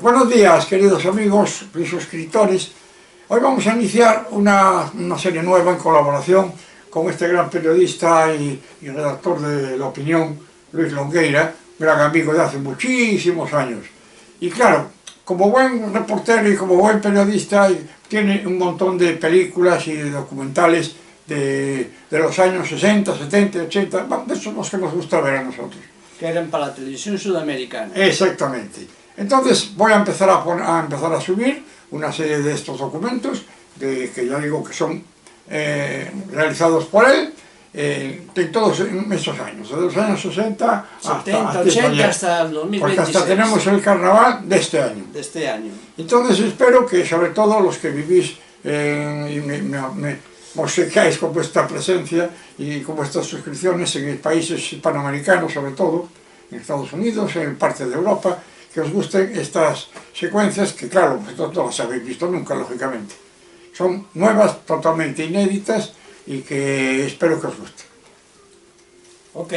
Buenos días, queridos amigos y suscriptores. Hoy vamos a iniciar una serie nueva en colaboración con este gran periodista y redactor de La Opinión, Luis Longueira, gran amigo de hace muchísimos años. Y claro, como buen reportero y como buen periodista, tiene un montón de películas y de documentales de los años 60, 70, 80, de esos son los que nos gusta ver a nosotros. Que eran para la televisión sudamericana. Exactamente. Entonces voy a empezar a subir una serie de estos documentos, que ya digo que son realizados por él, de todos esos años, de los años 60 70, 80 hasta el 2026. Porque hasta tenemos el carnaval de este año. De este año. Entonces espero que sobre todo los que vivís y me obsequiáis con vuestra presencia y con vuestras suscripciones en países hispanoamericanos, sobre todo, en Estados Unidos, en parte de Europa, que os gusten estas secuencias que, claro, vosotros no las habéis visto nunca, lógicamente. Son nuevas, totalmente inéditas y que espero que os gusten. Ok.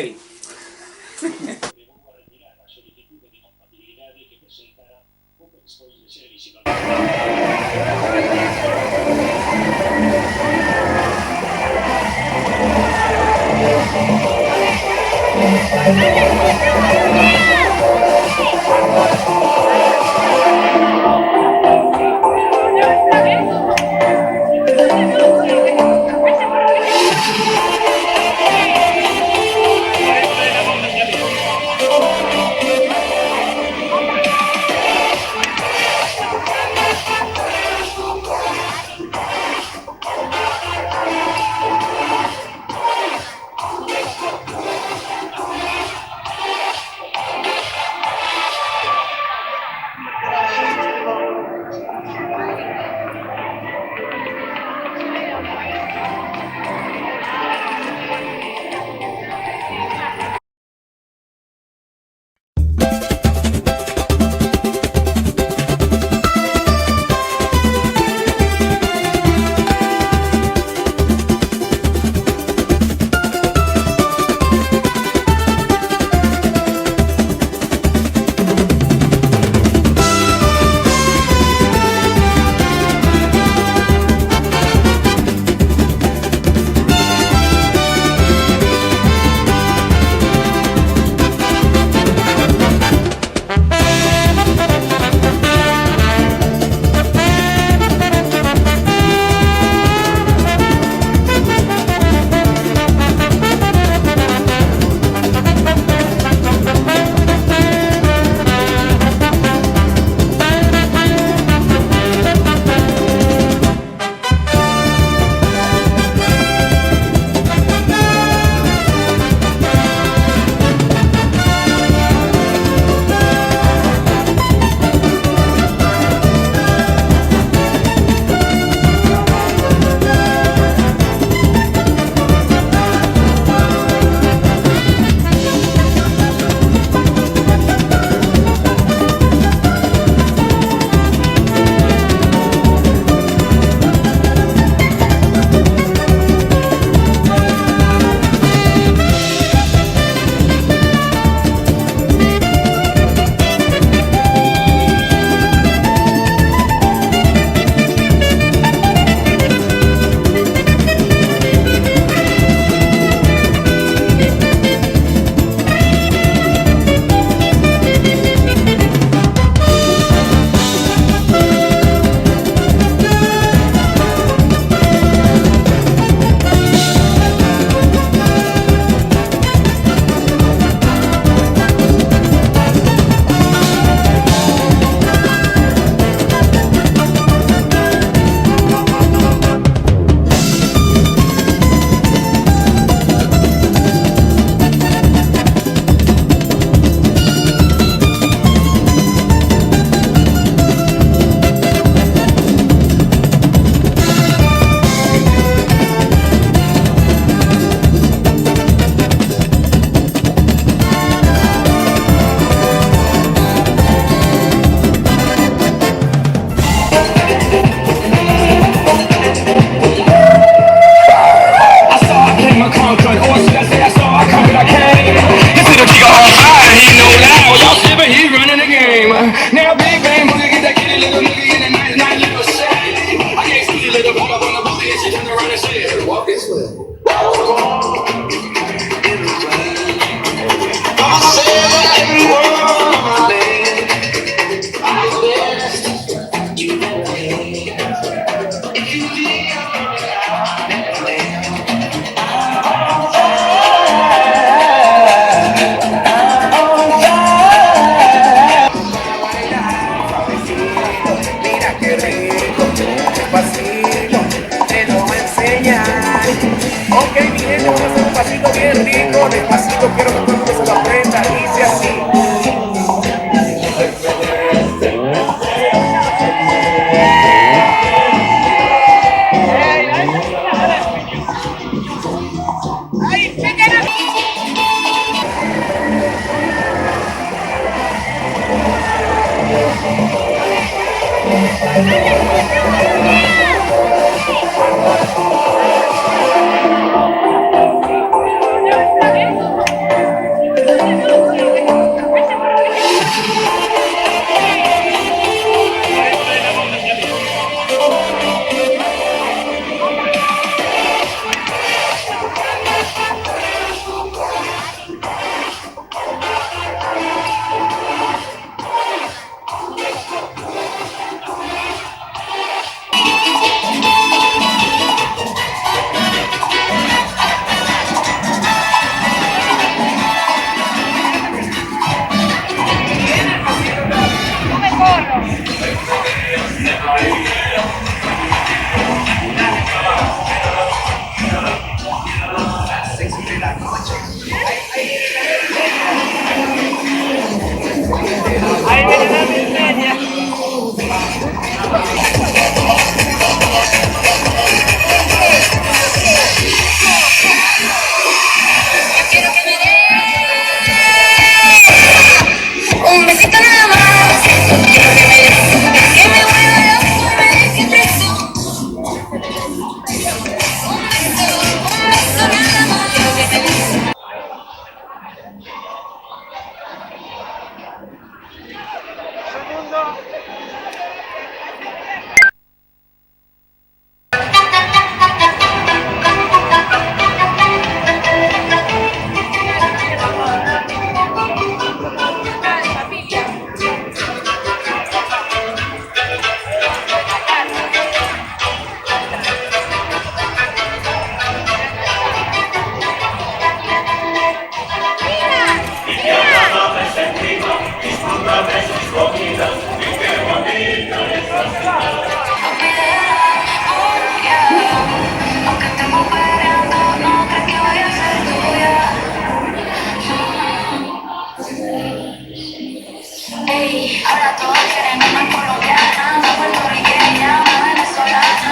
Ahora todos quieren una colombiana, una puertorriqueña, una venezolana.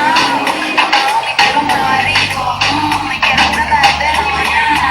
Amado mi pelo muy rico, me quiero prender de la mañana.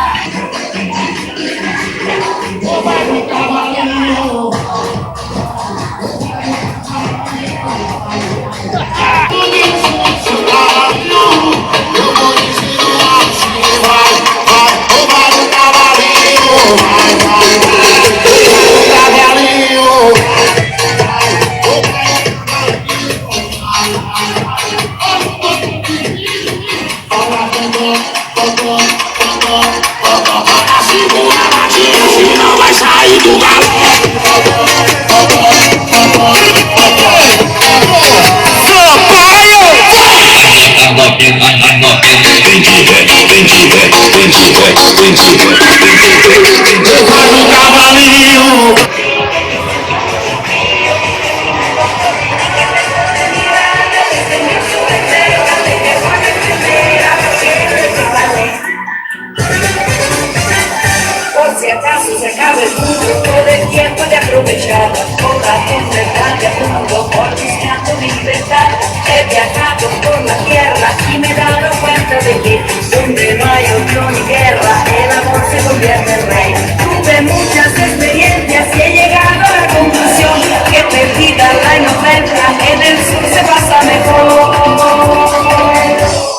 Por si acaso se acaba el mundo, todo el tiempo de aprovechar. Corazón de grande mundo, por buscando libertad. He viajado por la tierra y me he dado cuenta de que donde no hay odio ni guerra, el amor se convierte en rey. Tuve muchas experiencias y he llegado a la conclusión que perdida la inocencia, en el sur se pasa mejor.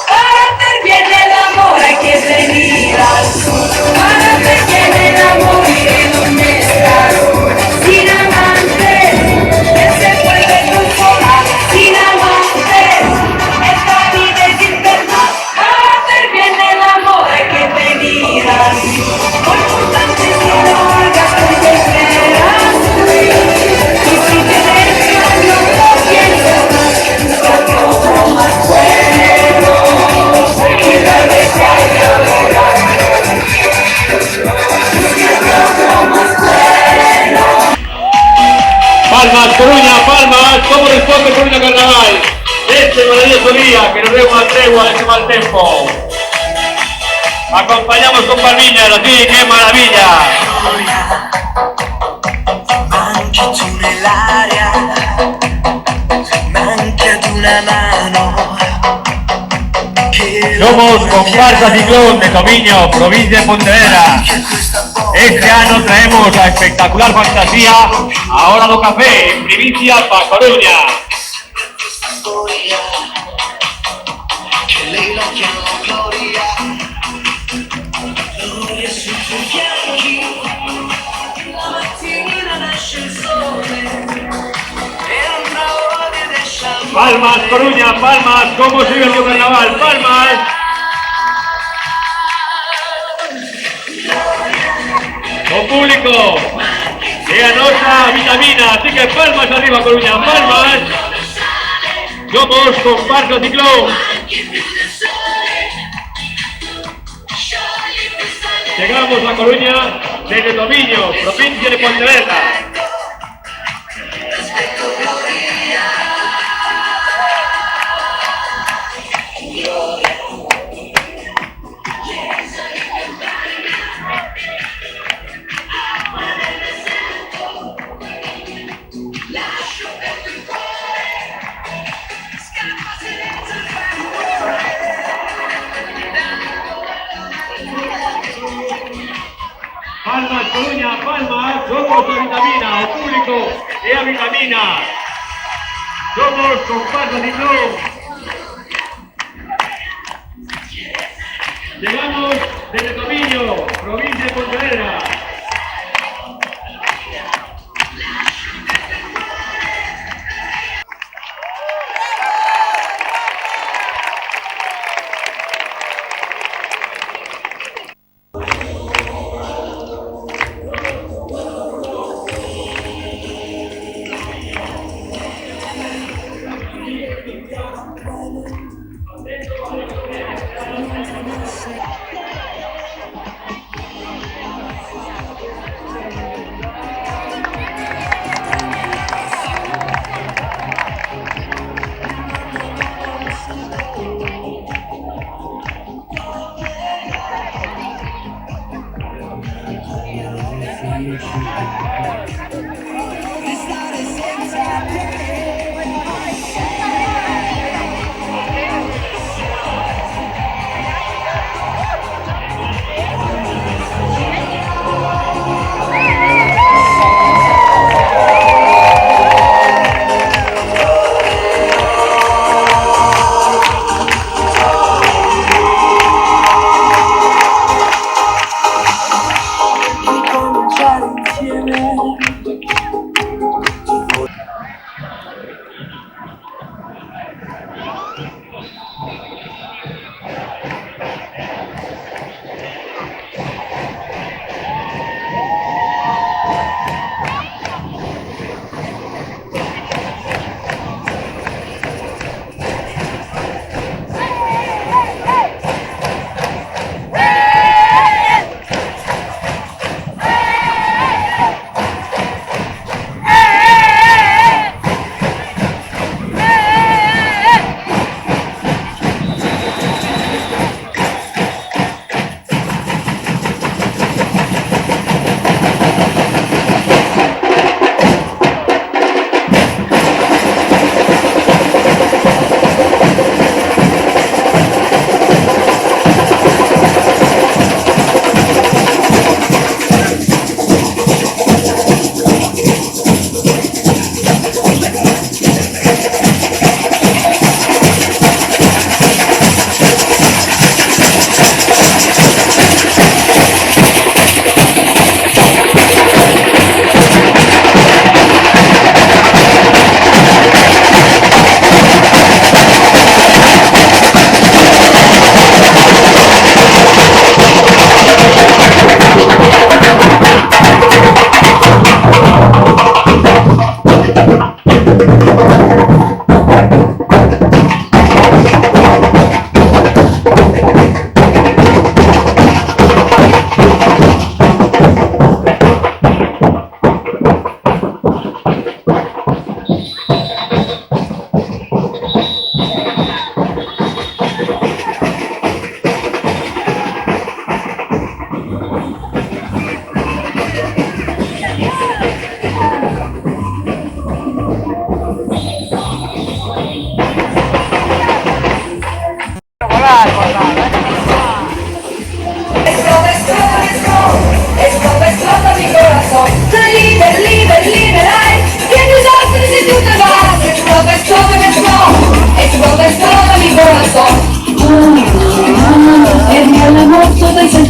Para hacer bien el amor hay que venir al sur. Para hacer bien el amor iré donde estás. Sin amantes, que se puede consolar. Sin amantes, esta vida es infernal. Para hacer bien el amor hay que venir al sur. Por importante que lo hagas con que esperas. Y si te dejas no lo pienses más. Busca otro más bueno. Y tal vez te haya logrado. Palmas, Coruña, palmas, ¿cómo responde Coruña Carnaval? Este maravilloso día que nos dé una tregua de este mal tiempo. Acompañamos con palmillas, así, ¡qué maravilla! Manchi tu nell'aria, manca una mano. Somos comparsa Ciclón de Tomiño, provincia de Pontevedra. Este año traemos la espectacular fantasía Ahora do Café, en primicia para Coruña. lei la chiama Gloria. Gloria sui tuoi fianchi, la mattina nasce il sole e andrà ora ed esce al mare. Palmas, Coruña, Palmas, ¿cómo sigue el carnaval? Palmas. Con público. Y anota vitamina, así que palmas arriba, Coruña, palmas. Somos Comparsa Ciclón. Llegamos a Coruña desde Tomiño, provincia de Pontevedra. Palmas, Coruña, palmas, somos a vitamina, el público es a vitamina. Somos Comparsa Ciclón. Llegamos desde Tomiño, provincia de Pontevedra.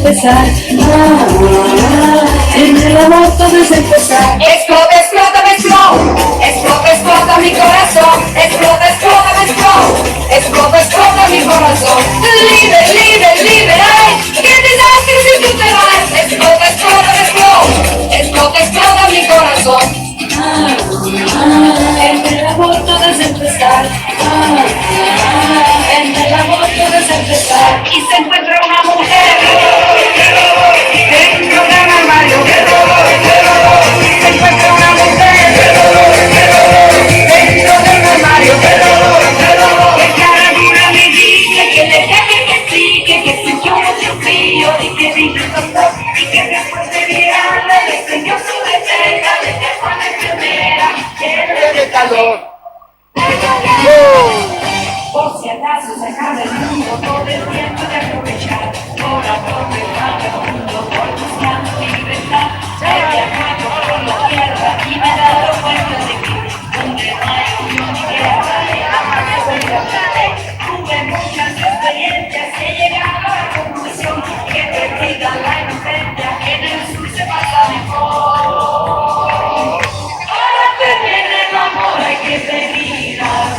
empezar. En el amor todo es empezar. Explota, explota, me explota. Explota, explota mi corazón. Explota, explota, me explota. Explota, explota mi corazón. Libre, libre, libre, ay, qué desastre si tú te vas. Explota, explota, me explota. Explota, explota mi corazón. En el amor todo es empezar. En el amor todo es empezar. Y se encuentra una mujer dentro de un armario. Se encuentra una mujer dentro de un armario. Que cada una me dice que le deje que sí, que sintió mucho frío y que vino el doctor y que después de mirarle le enseñó su receta de que fue la enfermera que le calor. Por si acaso se acaba el mundo, todo el tiempo de aprovechar. Por aprovechar el mundo, por buscando mi libertad. He viajado por la tierra y me he dado cuenta de que donde no hay unión ni guerra, hay amor y libertad. Tuve muchas experiencias y he llegado a la conclusión que perdida la inocencia, en el sur se pasa mejor. Para tener el amor hay que pedirlas.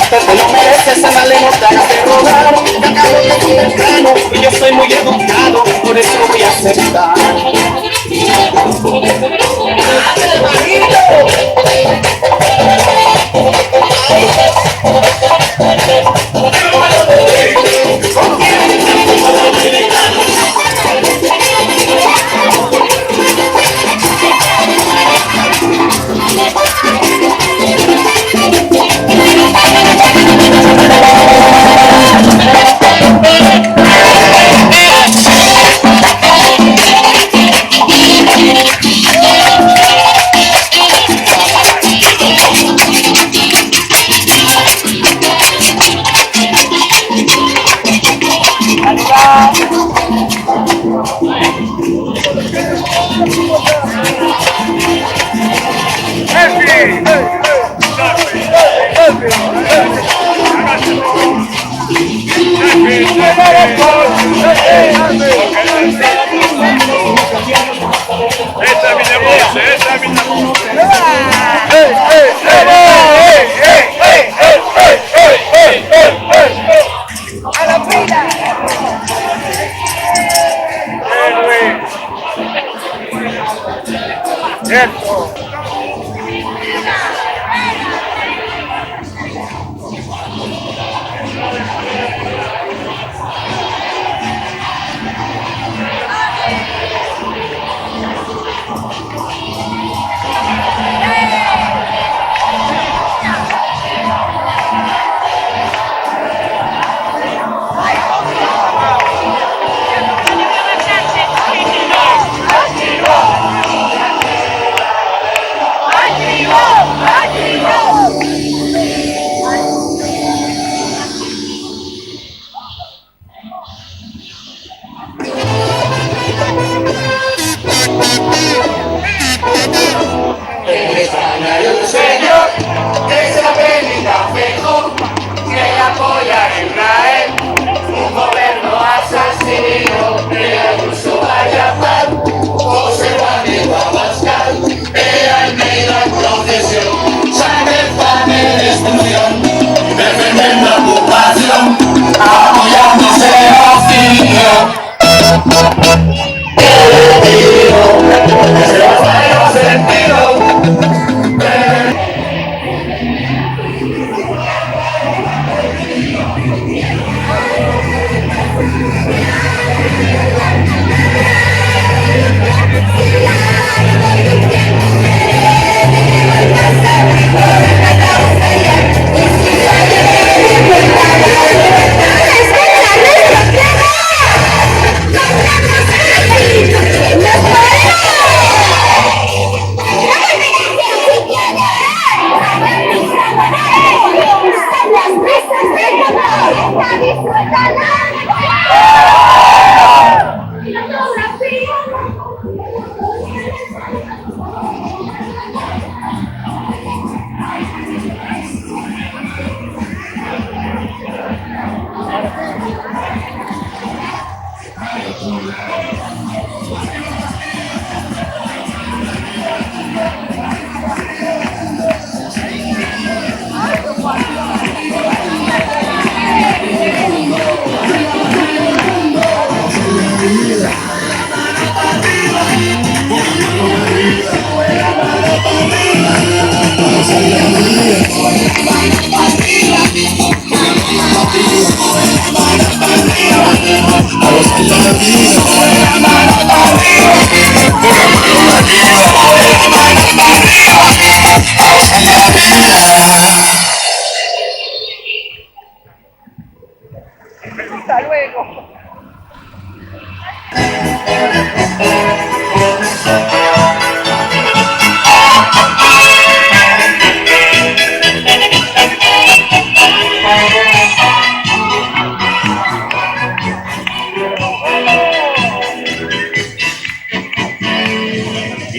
Te lo mereces, ándale, no te hagas de rogar. Te acabo de tu temprano y yo soy muy educado, por eso voy a aceptar.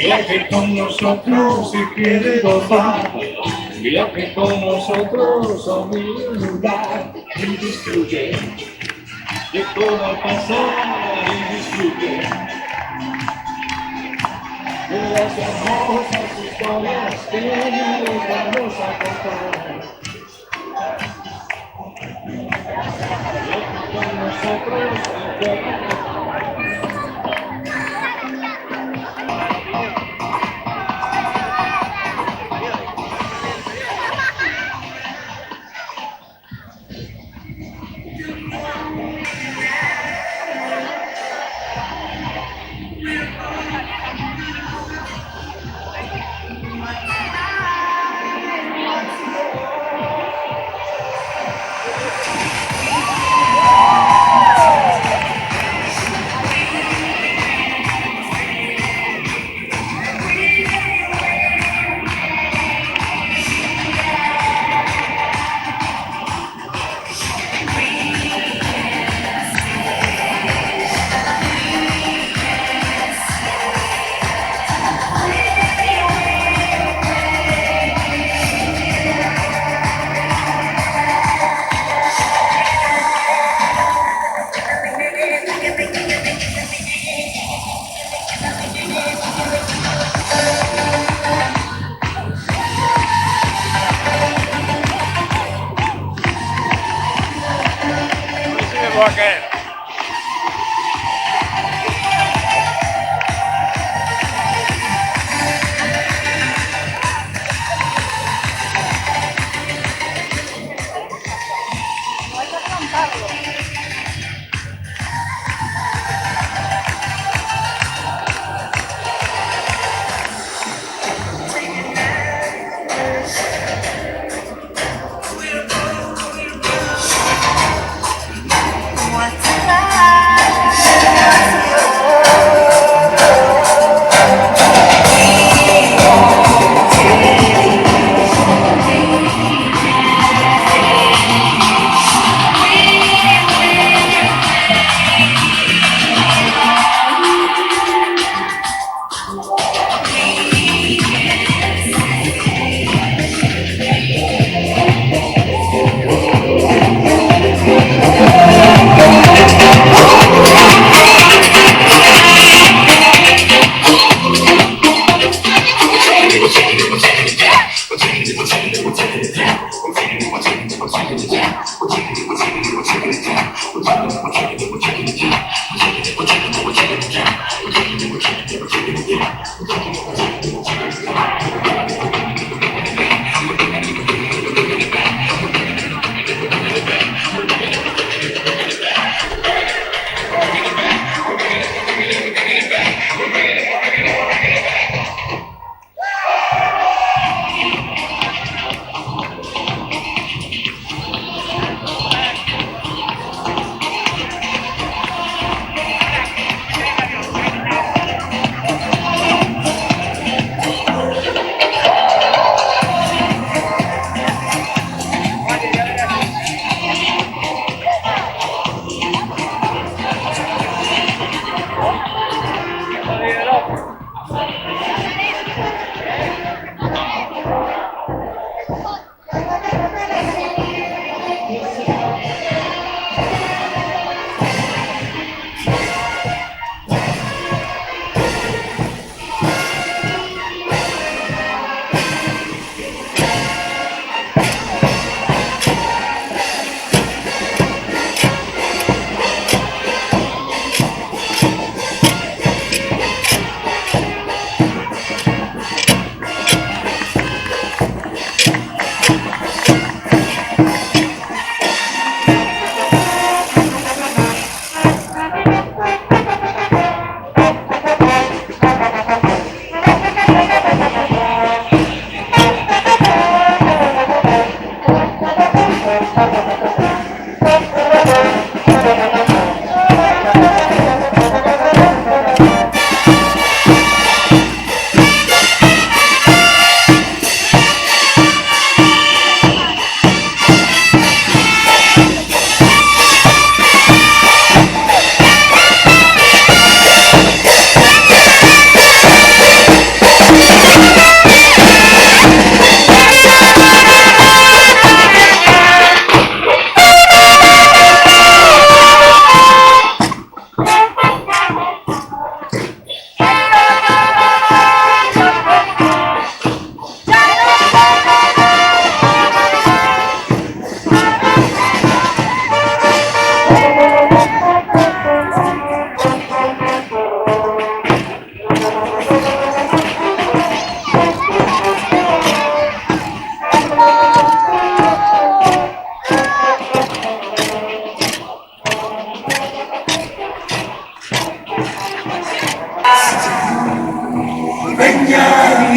Viaje con nosotros si quiere gozar, viaje con nosotros a mi lugar y disfrute de todo el pasar y disfrute de las hermosas historias que les vamos a contar. Viaje con nosotros a viajar. What?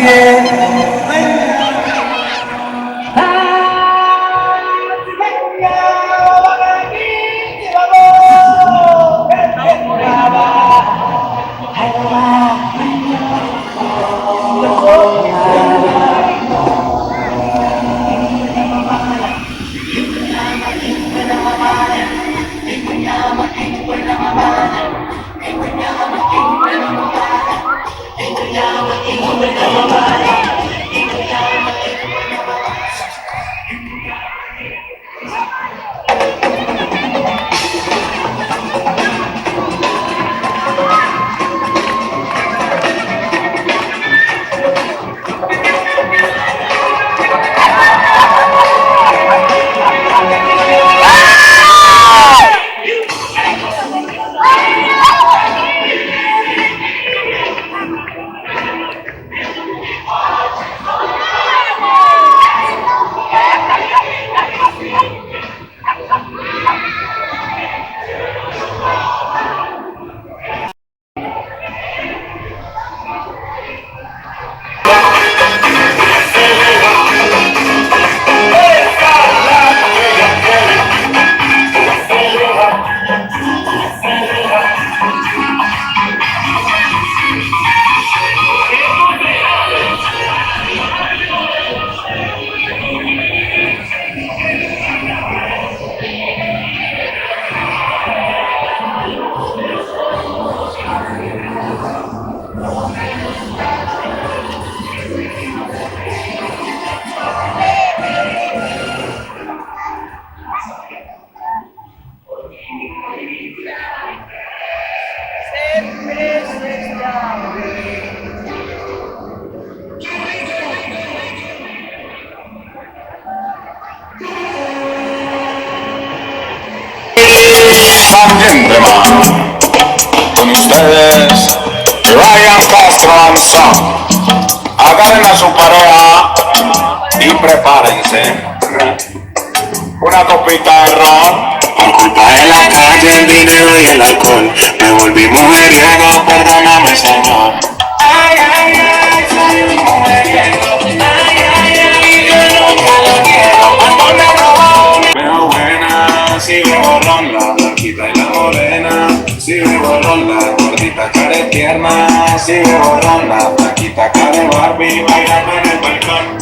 Gentlemen, con ustedes Ryan Castro and Son. Agarren a su pareja y prepárense. Una copita de ron. Por culpa de la calle, el dinero y el alcohol, me volví mujeriego, perdóname, Señor. Ay, ay, ay, soy un mujeriego. Ay, ay, ay, yo nunca lo quiero. Cuando me robo Veo buena, si veo ron, la blanquita y la morena. Si veo ron, la gordita cara de tierna. Si veo ron, la blanquita cara de Barbie bailando en el balcón.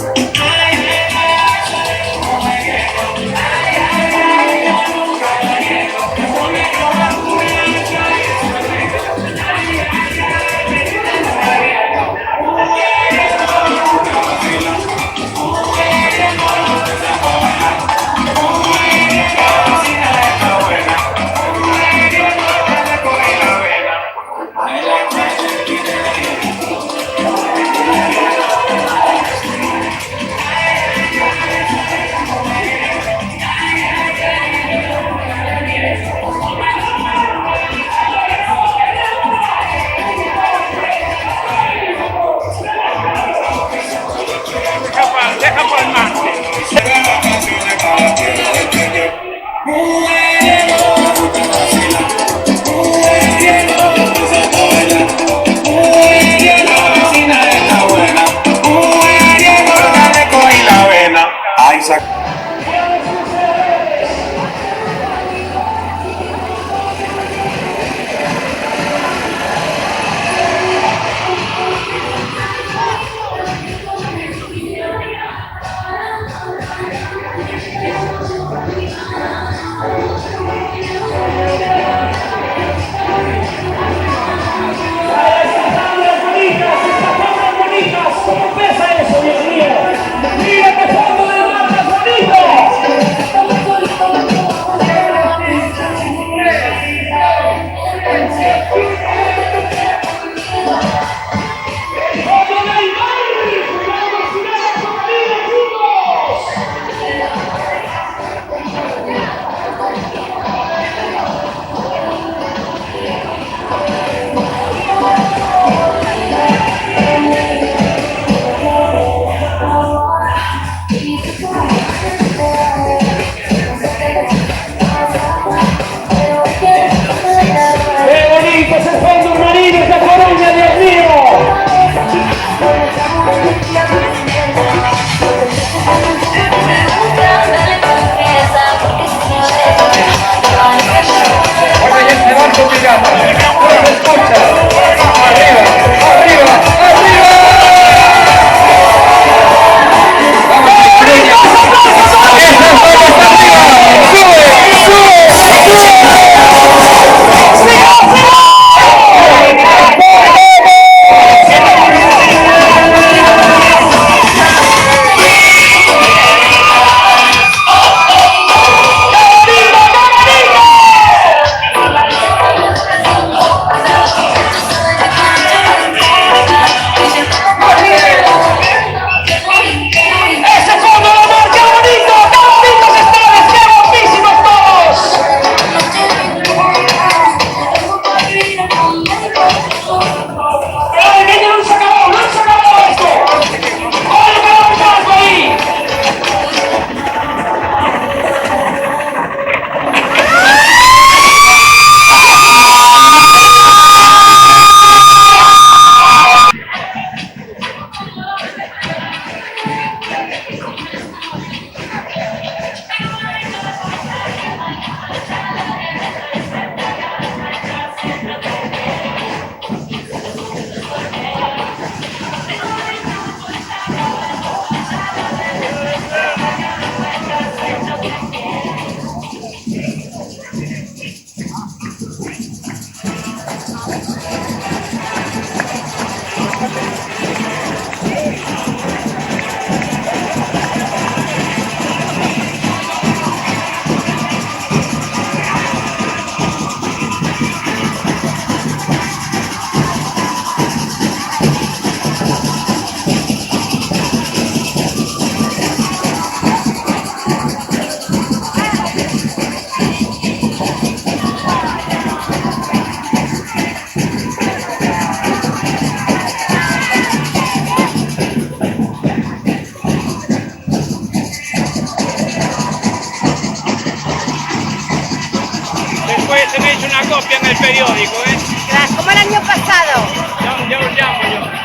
periódico, ¿eh? Gracias, como el año pasado. Ya os llamo yo.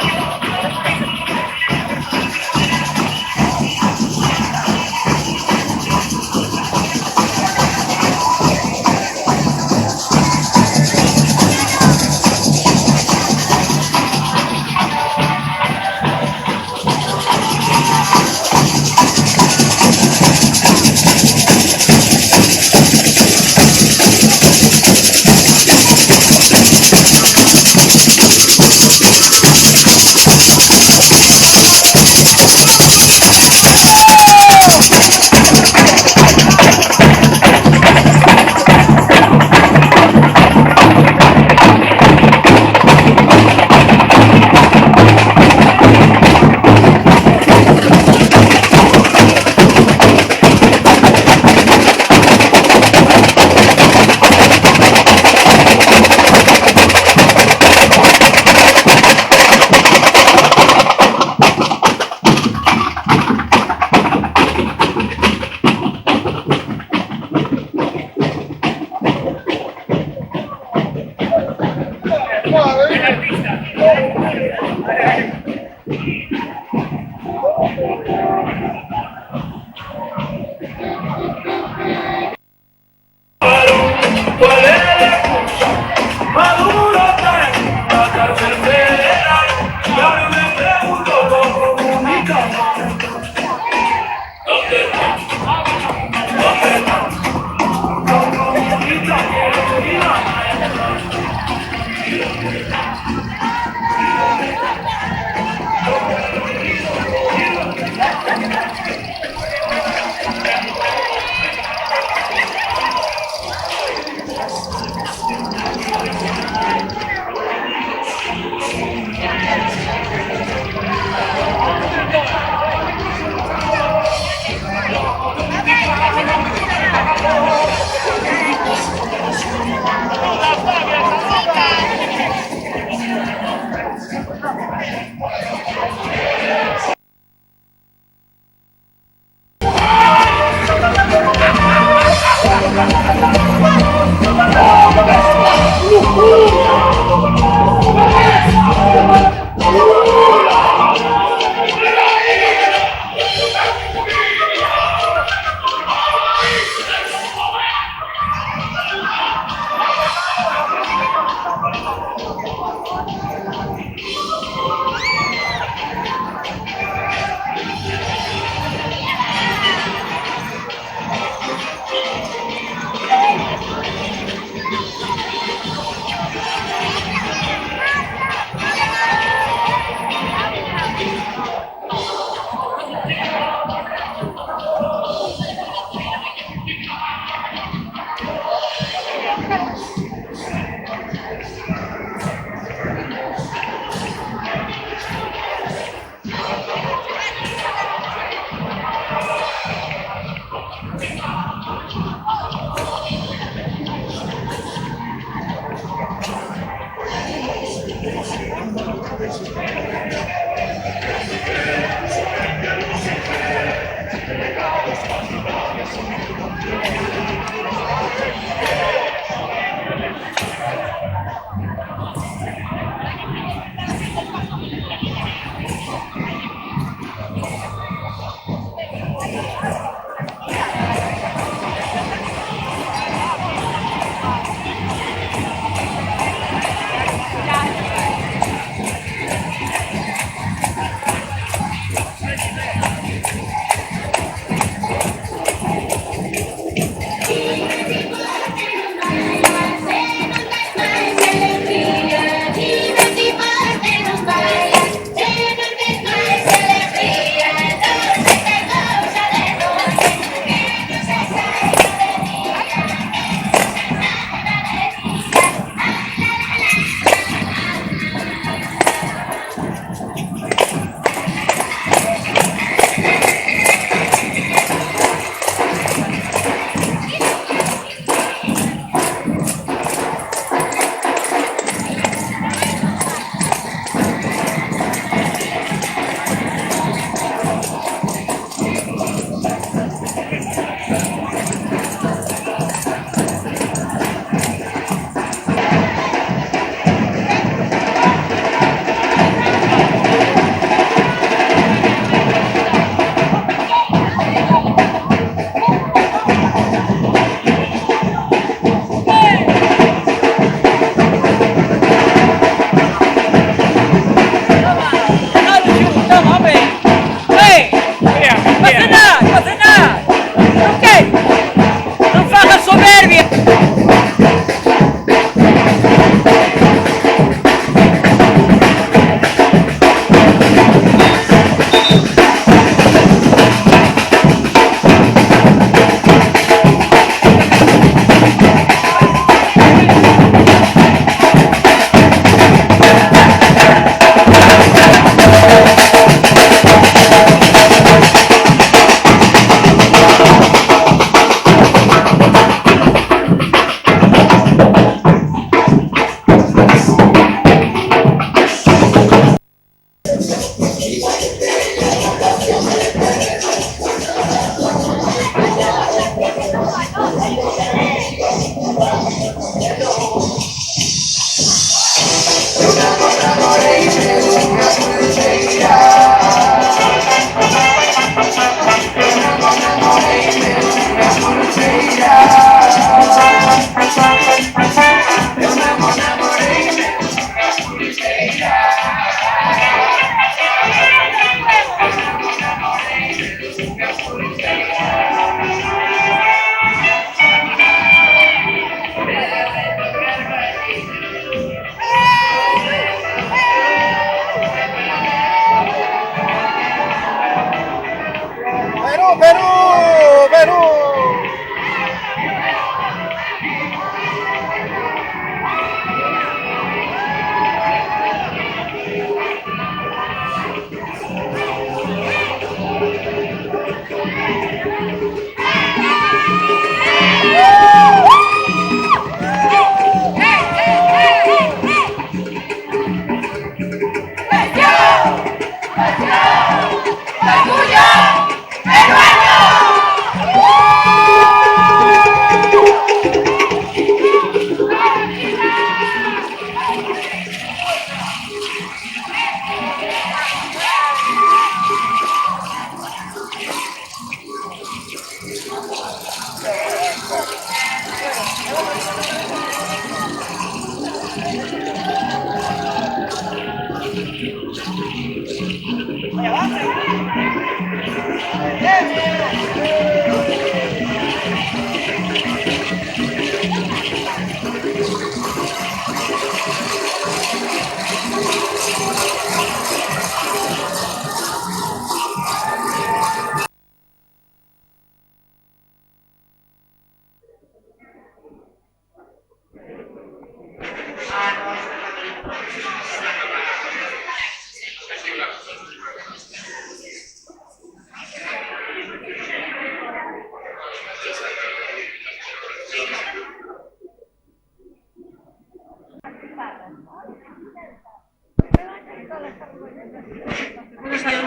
Nos hace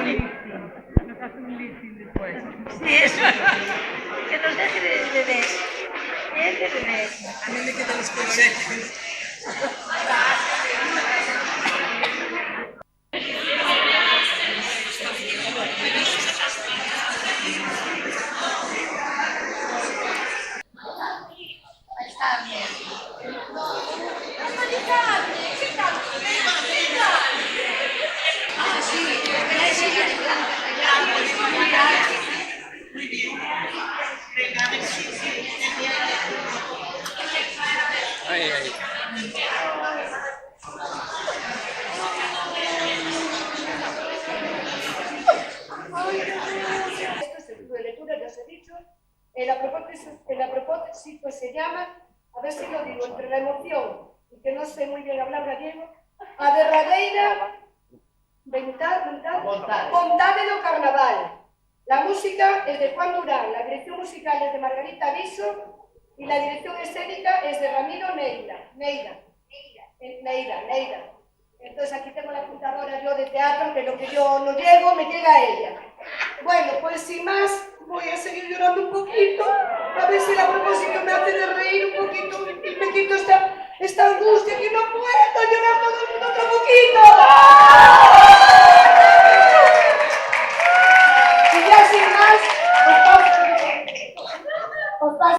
un lifting después. Sí, eso. Que nos deje de ver. A mí me quedan los consejos. Está bien. Ah, sí, muy bien. Venga, a ver si Ahí, ahí. Esto es el libro de lectura, ya os he dicho. El propósito se llama, a ver si lo digo, entre la emoción y que no sé muy bien hablar gallego, a derradeira vontade do carnaval. La música es de Juan Durán, la dirección musical es de Margarita Viso y la dirección escénica es de Ramiro Neira. Entonces aquí tengo la apuntadora yo de teatro, que lo que yo no llego, me llega a ella. Bueno, pues sin más, voy a seguir llorando un poquito, a ver si a propósito me hace de reír un poquito y me quito esta angustia que no puedo llorar todo el mundo otro poquito. Y ya sin más, os paso.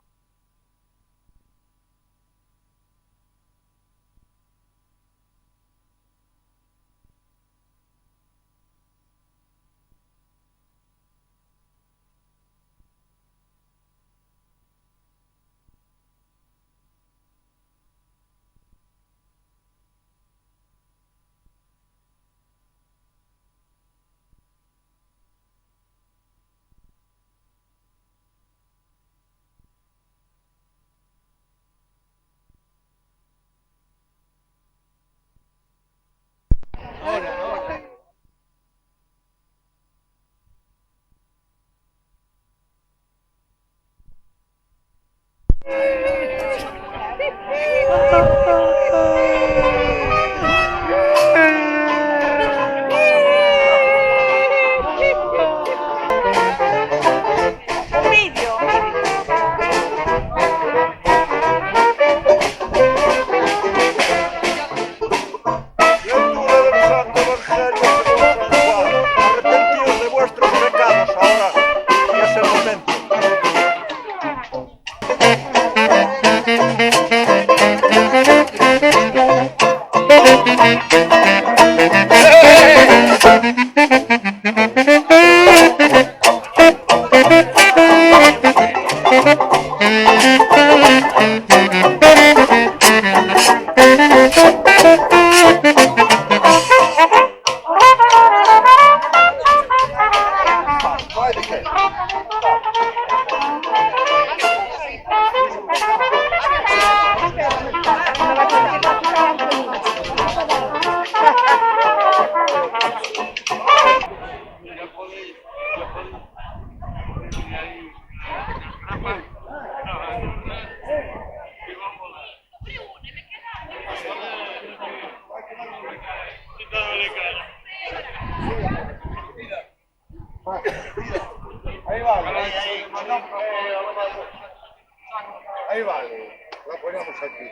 Ahí vale, la ponemos aquí.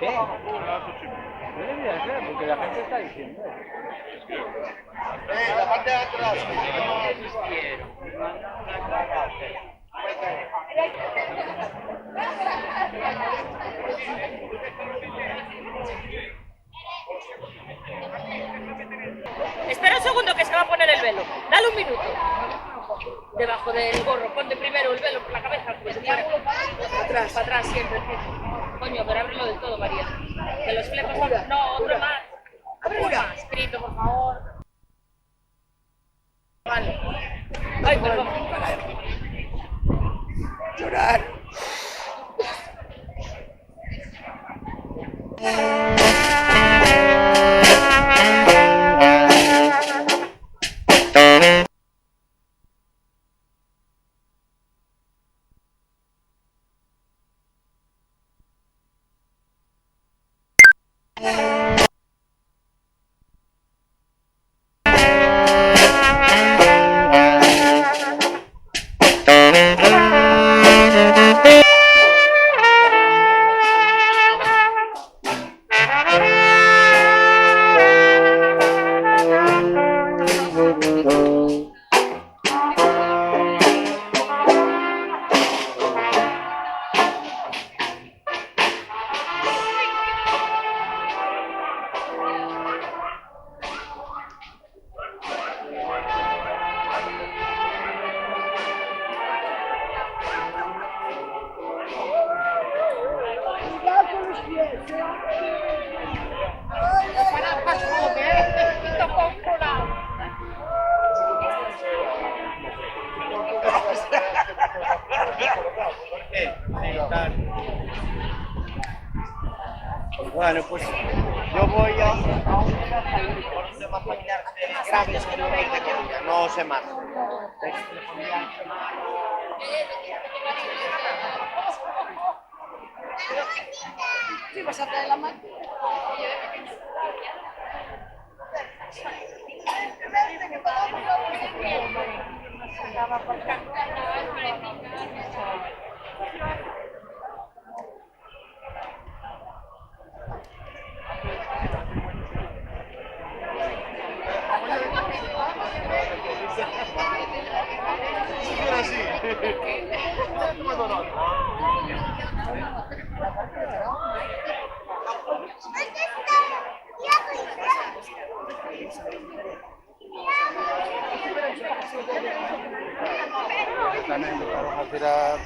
¿Qué? No debería ser, porque la gente está diciendo. La parte de atrás. Espera un segundo que se va a poner el velo. Dale un minuto. Debajo del gorro. Ponte primero el velo por la cabeza. Pues para atrás siempre. Coño, pero ábrelo del todo, María. Que los flecos son... No, otro más. Ábrelo más. Escrito, por favor. Vale. Ay, perdón. Llorar. Bueno, pues yo voy a un tema familiar grave, no sé más. Sí, vas a traer la máquina. También vamos a tirar